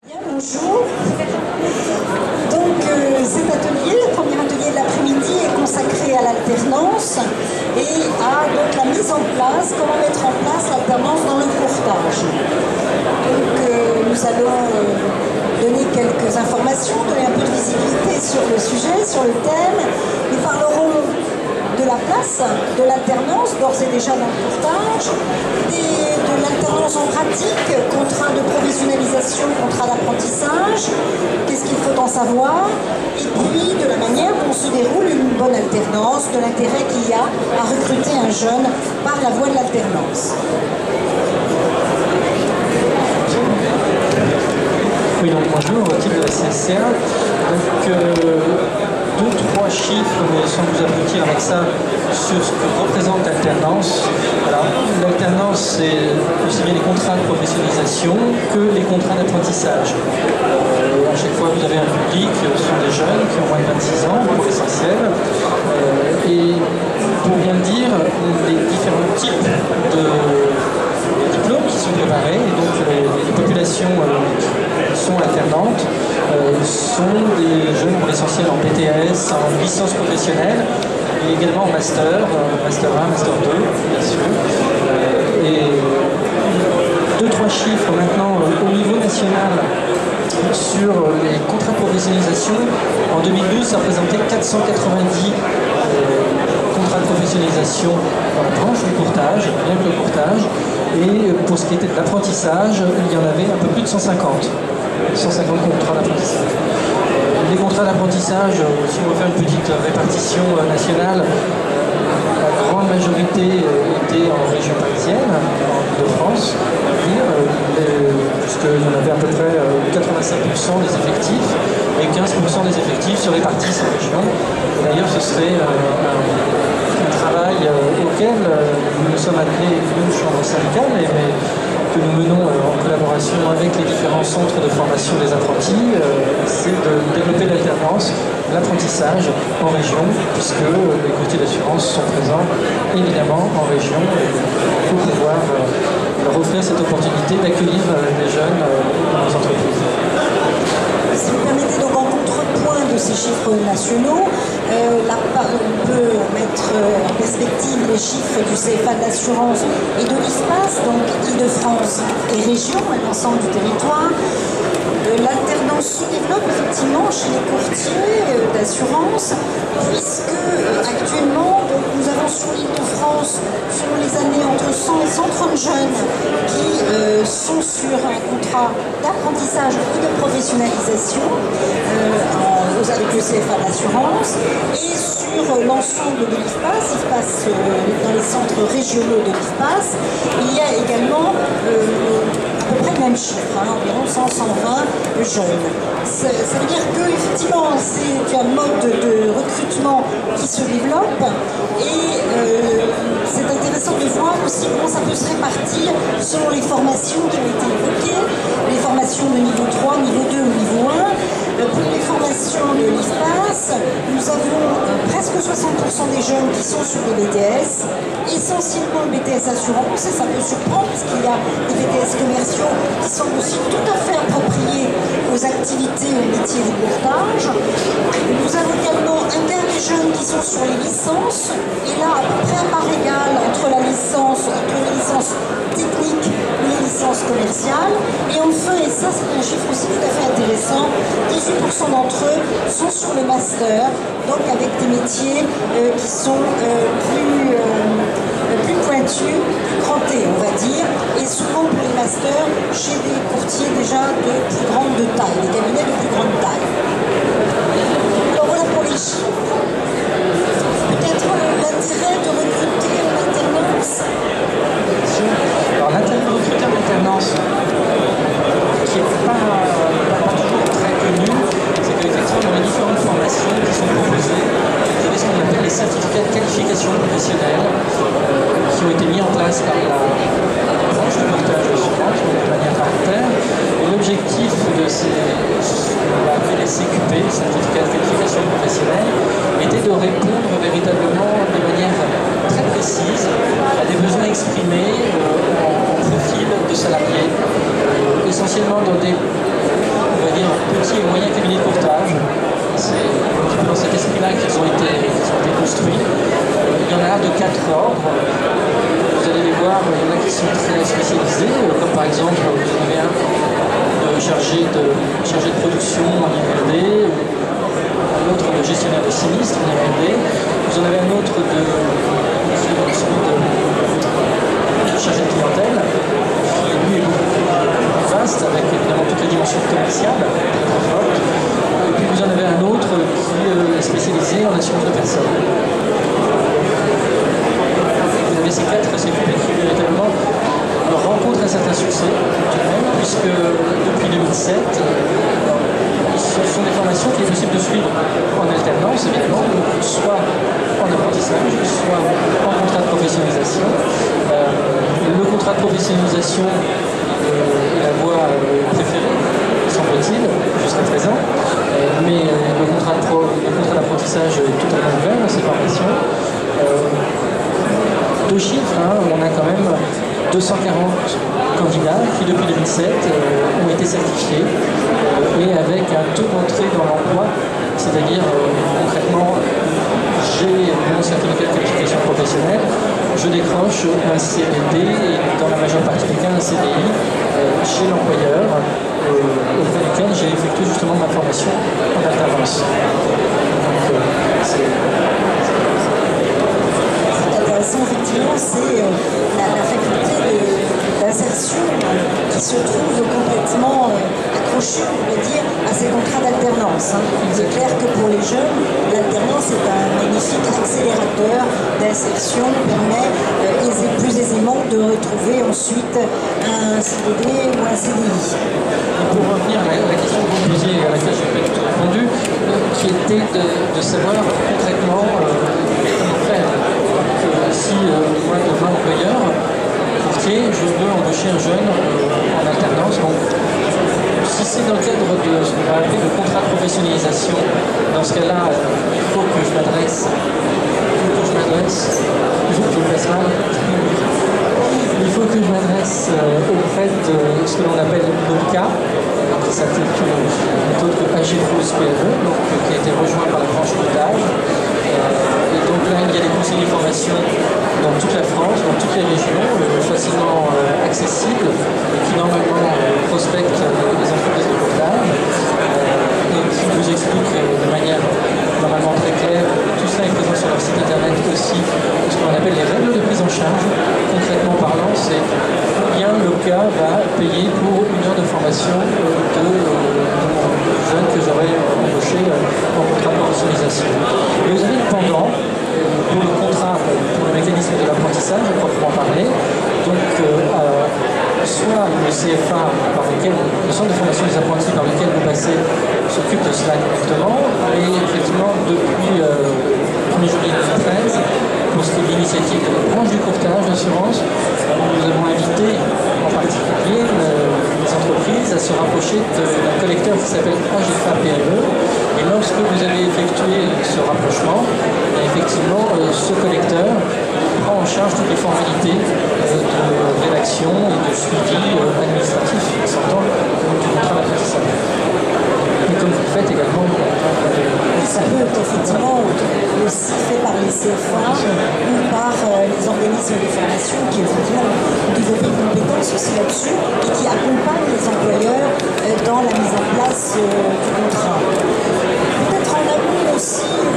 Bien, bonjour. Donc cet atelier, le premier atelier de l'après-midi, est consacré à l'alternance et à donc, la mise en place, comment mettre en place l'alternance dans le courtage. Donc nous allons donner quelques informations, donner un peu de visibilité sur le sujet, sur le thème. Nous parlerons de la place de l'alternance, d'ores et déjà dans le courtage, de l'alternance en pratique, contrat de professionnalisation, contrat d'apprentissage, qu'est-ce qu'il faut en savoir, et puis de la manière dont se déroule une bonne alternance, de l'intérêt qu'il y a à recruter un jeune par la voie de l'alternance. Oui, donc bonjour, au titre de la CSCA. Donc, 2-3 chiffres, mais sans vous aboutir avec ça, sur ce que représente l'alternance. L'alternance, c'est aussi bien les contrats de professionnalisation que les contrats d'apprentissage. À chaque fois, vous avez un public, ce sont des jeunes qui ont moins de 26 ans, pour l'essentiel. Et pour bien dire, les différents types de diplômes qui sont préparés, et donc les populations qui sont alternantes sont des jeunes pour l'essentiel en BTS, en licence professionnelle, et également en master, master 1, master 2, bien sûr. Et 2-3 chiffres maintenant au niveau national sur les contrats de professionnalisation. En 2012, ça représentait 490 contrats de professionnalisation dans la branche du courtage, rien que le courtage. Et pour ce qui était de l'apprentissage, il y en avait un peu plus de 150 contrats d'apprentissage. Les contrats d'apprentissage, si on veut faire une petite répartition nationale, la grande majorité était en région parisienne, en Île-de-France, puisqu'il y en avait à peu près 85% des effectifs, et 15% des effectifs se répartissent en région. D'ailleurs, ce serait un travail auquel nous sommes appelés, nous, chambre syndicale, mais que nous menons en collaboration avec les différents centres de formation des apprentis, c'est de développer l'alternance, l'apprentissage en région, puisque les courtiers d'assurance sont présents évidemment en région. Il faut pouvoir leur offrir cette opportunité d'accueillir les jeunes dans nos entreprises. Si vous permettez, donc en contrepoint de ces chiffres nationaux, on peut mettre en perspective les chiffres du CFA de l'assurance et de l'IFPAS, donc Île-de-France et région, et l'ensemble du territoire. L'alternance se développe effectivement chez les courtiers d'assurance, puisque actuellement nous avons sur l'Île-de-France, selon les années, entre 100 et 130 jeunes qui sont sur un contrat d'apprentissage ou de professionnalisation avec le CFA d'assurance, et sur l'ensemble de l'IFPAS, dans les centres régionaux de l'IFPAS, il y a également à peu près le même chiffre, environ 100-120 jeunes. Ça veut dire qu'effectivement, c'est un mode de recrutement qui se développe, et c'est intéressant de voir aussi comment ça peut se répartir selon les formations qui ont été évoquées, les formations de niveau 3, niveau 2 ou niveau 1. Pour les formations de l'IFPAS, nous avons presque 60% des jeunes qui sont sur les BTS, essentiellement le BTS assurance, et ça peut surprendre parce qu'il y a des BTS commerciaux qui sont aussi tout à fait appropriés aux activités et aux métiers du courtage. Nous avons également un quart des jeunes qui sont sur les licences, et là à peu près à part égale entre les licences techniques et les licences commerciales. Et enfin, et ça c'est un chiffre aussi tout à fait intéressant, 18% d'entre eux sont sur le master, donc avec des métiers qui sont plus pointus, plus crantés, on va dire, et souvent pour les masters chez des courtiers déjà de plus grande taille, des cabinets de plus grande taille. Alors voilà pour les chiffres. Peut-être l'intérêt de recruter en alternance. Alors l'intérêt de recruter en alternance, qui n'est pas toujours très connu, c'est qu'effectivement dans les différentes formations qui sont proposées, vous avez ce qu'on appelle les certificats de qualification professionnelle qui ont été mis en place par la branche de courtage d'assurance de manière paritaire. Et l'objectif de ces, on va appeler les CQP, certificats de qualification professionnelle, était de répondre véritablement de manière très précise à des besoins exprimés en profil de salariés, essentiellement dans des qualifier les moyens cabinets de courtage. C'est un petit peu dans cet esprit-là qu'ils ont été construits. Il y en a de 4 ordres. Vous allez les voir, il y en a qui sont très spécialisés, comme par exemple, vous en avez un chargé de production en IRD, un autre de gestionnaire de sinistres en IRD. Vous en avez un autre de chargé de clientèle, qui lui est beaucoup plus vaste, avec évidemment toutes les dimensions commerciales très fortes. Et puis vous en avez un autre qui est spécialisé en assurance de personnes. Vous avez ces 4 CQP qui véritablement rencontrent un certain succès, puisque depuis 2007, ce sont des formations qu'il est possible de suivre en alternance, évidemment, soit en apprentissage, soit en contrat de professionnalisation. Le contrat de professionnalisation est la voie préférée, semble-t-il, jusqu'à présent, mais le contrat d'apprentissage est totalement ouvert à ces formations. 2 chiffres, on a quand même 240 candidats qui, depuis 2007, ont été certifiés et avec un taux d'entrée dans l'emploi, c'est-à-dire concrètement, j'ai mon certificat de qualification professionnelle, je décroche un CDD et dans la majeure partie des cas un CDI chez l'employeur auprès duquel j'ai effectué justement ma formation en alternance. Donc, c'est intéressant, effectivement, c'est la faculté d'insertion qui se trouve complètement accrochée, on va dire, à ces contrats d'alternance. Il est clair que pour les jeunes, l'alternance est un magnifique accélérateur d'insertion, permet plus aisément de retrouver ensuite un CDD ou un CDI. Pour revenir à la question que vous me posiez, à laquelle je n'ai pas du tout répondu, qui était de savoir concrètement comment faire. Si moi, devant l'employeur, courtier, je veux embaucher un jeune en alternance, donc si c'est dans le cadre de ce qu'on va appeler le contrat de professionnalisation, dans ce cas-là, il faut que je m'adresse, auprès de ce que l'on appelle l'OCA, qui s'applique une méthode que AGFOS PRE, donc, qui a été rejoint par la branche codage. Et donc là, il y a des conseillers de formation dans toute la France, dans toutes les régions, facilement accessibles, qui normalement prospectent les entreprises de codage, et qui vous expliquent de manière normalement très claire. Tout cela est présent sur leur site internet aussi, ce qu'on appelle les règles de prise en charge. Concrètement parlant, c'est combien l'OCA va payer pour 1 heure de formation de mon jeune que j'aurais embauché en contrat de professionnalisation. Et vous avez le pendant pour le contrat, pour le mécanisme de l'apprentissage, proprement parler. Donc, soit le CFA, le centre de formation des apprentis par lequel vous passez, s'occupe de cela directement. Et effectivement, depuis 1er juillet 2013, pour ce qui est de l'initiative de la branche du courtage d'assurance, nous avons invité en particulier les entreprises à se rapprocher d'un collecteur qui s'appelle AGFA PRE. Et lorsque vous avez effectué ce rapprochement, effectivement, ce collecteur prend en charge toutes les formalités de rédaction et de suivi administratif, s'entend du contrat d'apprentissage. Et comme vous le faites également, ça peut être effectivement aussi fait par les CFA ou par les organismes de formation qui effectivement ont développé une compétence aussi là-dessus et qui accompagnent les employeurs dans la mise en place du contrat. Peut-être en amont aussi, on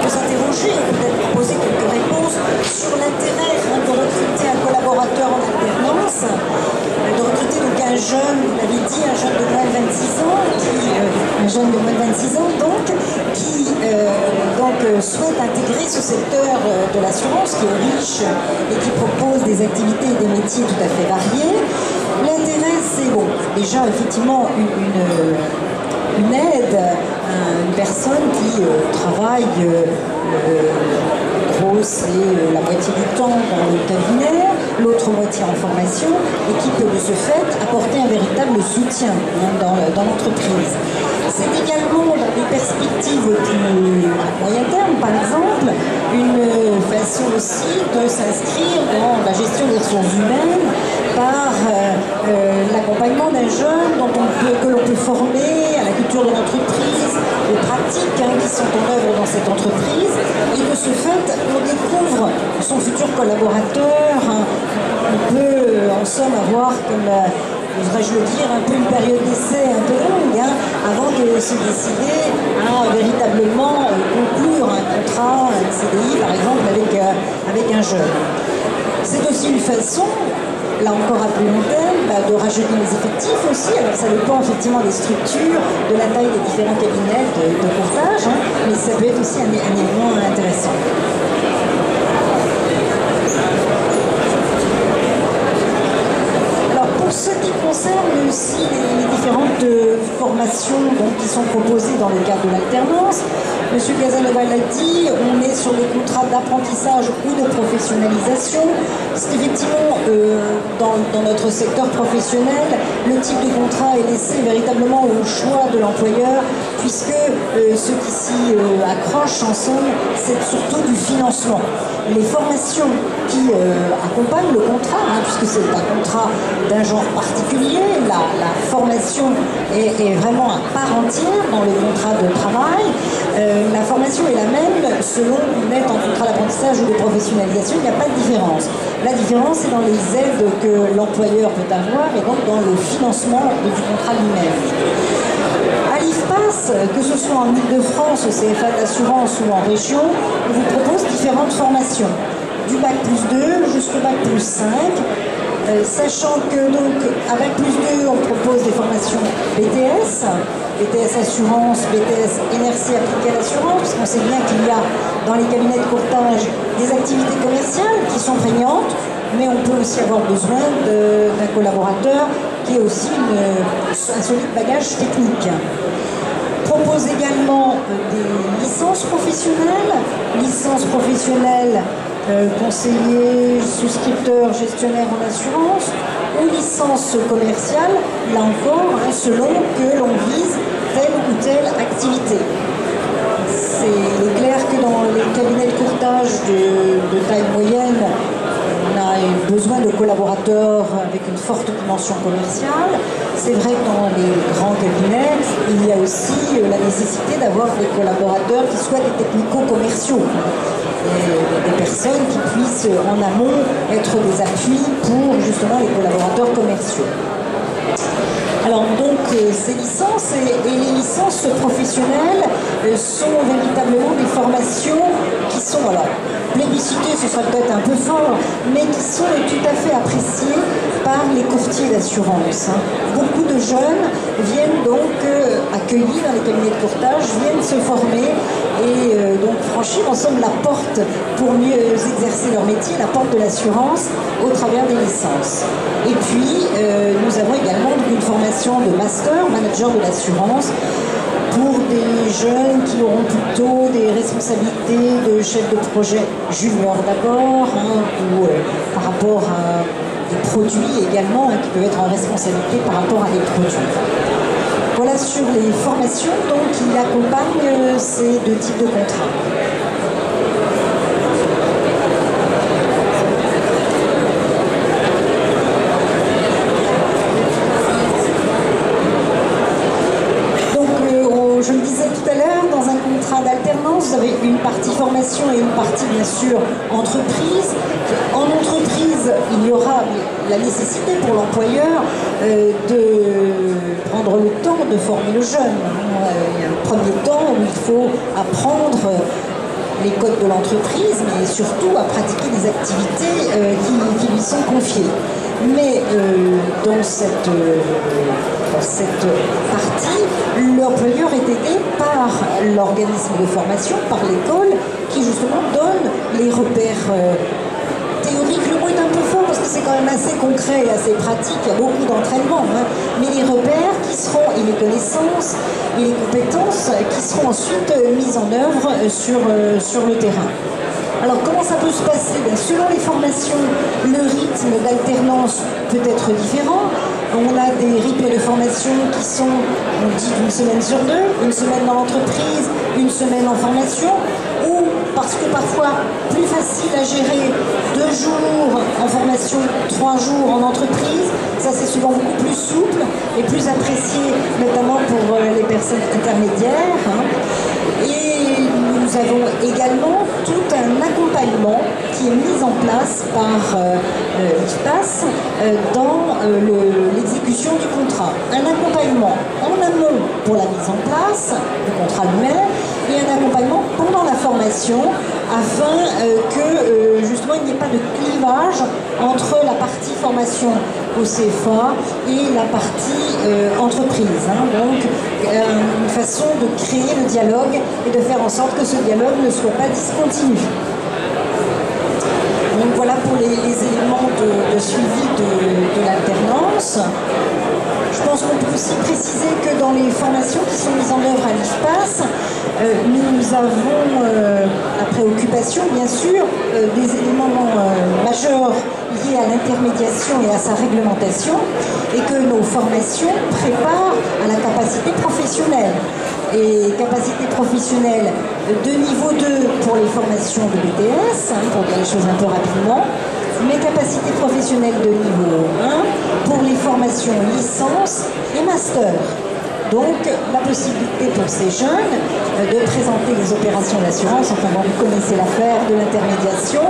peut s'interroger, peut-être proposer quelques réponses sur l'intérêt de recruter un collaborateur en alternance, de recruter donc un jeune, vous l'avez dit, un jeune de moins de 26 ans, qui souhaite intégrer ce secteur de l'assurance qui est riche et qui propose des activités et des métiers tout à fait variés. L'intérêt, c'est déjà effectivement une aide à une personne qui travaille c'est la moitié du temps dans le cabinet, l'autre moitié en formation, et qui peut de ce fait apporter un véritable soutien dans l'entreprise. C'est également dans des perspectives plus à moyen terme, par exemple, une façon aussi de s'inscrire dans la gestion des ressources humaines par l'accompagnement d'un jeune que l'on peut former à la culture de l'entreprise, aux pratiques qui sont en œuvre dans cette entreprise, et de ce fait, on découvre son futur collaborateur. On peut en somme avoir, comme oserais-je le dire, un peu une période d'essai un peu longue, avant de se décider à véritablement conclure un contrat, un CDI par exemple, avec un jeune. C'est aussi une façon, là encore à plus long terme, de rajouter les effectifs aussi. Alors ça dépend effectivement des structures, de la taille des différents cabinets de courtage, mais ça peut être aussi un élément intéressant. Alors pour ce qui concerne aussi les différentes formations qui sont proposées dans le cadre de l'alternance, M. Casanova l'a dit, on est sur des contrats d'apprentissage ou de professionnalisation. C'est effectivement, dans notre secteur professionnel, le type de contrat est laissé véritablement au choix de l'employeur, puisque ce qui s'y accroche en somme, c'est surtout du financement. Les formations qui accompagnent le contrat, puisque c'est un contrat d'un genre particulier, la formation est vraiment à part entière dans le contrat de travail. La formation est la même selon qu'on est en contrat d'apprentissage ou de professionnalisation, il n'y a pas de différence. La différence est dans les aides que l'employeur peut avoir et donc dans le financement du contrat lui-même. À l'IFPAS, que ce soit en Ile-de-France, au CFA d'assurance ou en région, on vous propose différentes formations, du bac plus 2 jusqu'au bac plus 5. Sachant que donc à bac plus 2 on propose des formations BTS, BTS assurance, BTS inertie appliquée à l'assurance, parce qu'on sait bien qu'il y a dans les cabinets de courtage des activités commerciales qui sont prégnantes, mais on peut aussi avoir besoin d'un collaborateur qui ait aussi un solide bagage technique. Propose également des licences professionnelles, conseiller, souscripteur, gestionnaire en assurance, ou licence commerciale, là encore, selon que l'on vise telle ou telle activité. C'est clair que dans les cabinets de courtage de taille moyenne, on a besoin de collaborateurs avec une forte dimension commerciale. C'est vrai que dans les grands cabinets, il y a aussi la nécessité d'avoir des collaborateurs qui soient des technico-commerciaux. Des personnes qui puissent en amont être des appuis pour justement les collaborateurs commerciaux. Alors donc ces licences et les licences professionnelles sont véritablement des formations qui sont, alors plébiscitées, ce serait peut-être un peu fort, mais qui sont tout à fait appréciées par les courtiers d'assurance. Beaucoup de jeunes viennent donc accueillis dans les cabinets de courtage, viennent se former et donc franchir en somme la porte pour mieux exercer leur métier, la porte de l'assurance au travers des licences. Et puis nous avons également une formation de master, manager de l'assurance, pour des jeunes qui auront plutôt des responsabilités de chef de projet junior d'abord, ou par rapport à des produits également, qui peuvent être en responsabilité par rapport à des produits. Voilà sur les formations donc, qui accompagnent ces deux types de contrats. Je le disais tout à l'heure, dans un contrat d'alternance, vous avez une partie formation et une partie, bien sûr, entreprise. En entreprise, il y aura la nécessité pour l'employeur de prendre le temps de former le jeune. Il y a un premier temps où il faut apprendre les codes de l'entreprise, mais surtout à pratiquer des activités qui lui sont confiées. Mais dans cette partie, l'employeur est aidé par l'organisme de formation, par l'école, qui justement donne les repères théoriques. Le mot est un peu fort parce que c'est quand même assez concret et assez pratique, il y a beaucoup d'entraînement, mais les repères qui seront, et les connaissances et les compétences qui seront ensuite mises en œuvre sur le terrain. Alors comment ça peut se passer? Selon les formations, le rythme d'alternance peut être différent. On a des rythmes de formation qui sont, on dit, d'une semaine sur deux, une semaine dans l'entreprise, une semaine en formation, ou parce que parfois plus facile à gérer 2 jours en formation, 3 jours en entreprise. Ça, c'est souvent beaucoup plus souple et plus apprécié, notamment pour les personnes intermédiaires. Et nous avons également tout un accompagnement qui est mis en place par l'IFPAS dans l'exécution du contrat. Un accompagnement en amont pour la mise en place du contrat lui-même et un accompagnement pendant la formation afin que justement il n'y ait pas de clivage entre la partie formation au CFA et la partie entreprise. Donc une façon de créer le dialogue et de faire en sorte que ce dialogue ne soit pas discontinu. Donc voilà pour les éléments de suivi de l'alternance. Je pense qu'on peut aussi préciser que dans les formations qui sont mises en œuvre à l'IFPAS, nous avons la préoccupation, bien sûr, des éléments majeurs liés à l'intermédiation et à sa réglementation, et que nos formations préparent à la capacité professionnelle. Et capacité professionnelle de niveau 2 pour les formations de BTS, pour dire les choses un peu rapidement, mais capacité professionnelle de niveau 1 pour les formations licence et master. Donc la possibilité pour ces jeunes de présenter les opérations d'assurance, enfin bon, vous connaissez l'affaire de l'intermédiation,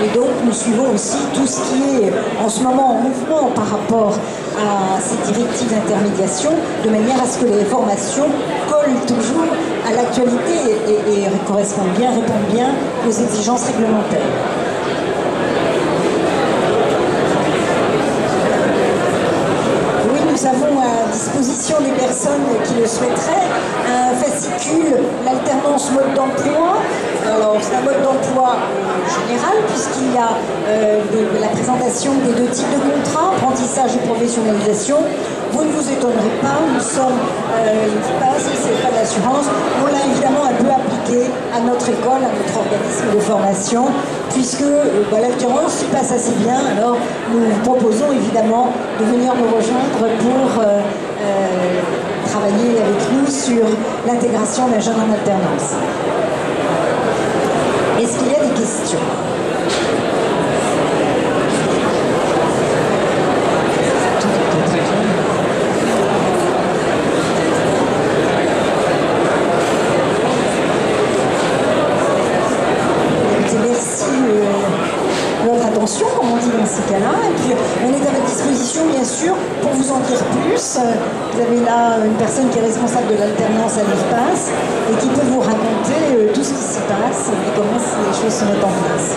et donc nous suivons aussi tout ce qui est en ce moment en mouvement par rapport à ces directives d'intermédiation, de manière à ce que les formations collent toujours à l'actualité et correspondent bien, répondent bien aux exigences réglementaires. Nous avons à disposition des personnes qui le souhaiteraient un fascicule, l'alternance mode d'emploi. Alors c'est un mode d'emploi général puisqu'il y a la présentation des 2 types de contrats, apprentissage et professionnalisation. Vous ne vous étonnerez pas, nous sommes l'IFPAS, c'est pas d'assurance. On l'a évidemment un peu appliqué à notre école, à notre organisme de formation, puisque l'alternance s'y passe assez bien. Alors nous vous proposons évidemment de venir nous rejoindre pour travailler avec nous sur l'intégration d'un jeune en alternance. Est-ce qu'il y a des questions ? Comme on dit dans ces cas-là, et puis on est à votre disposition bien sûr pour vous en dire plus. Vous avez là une personne qui est responsable de l'alternance à l'IFPAS et qui peut vous raconter tout ce qui s'y passe et comment les choses se mettent en place.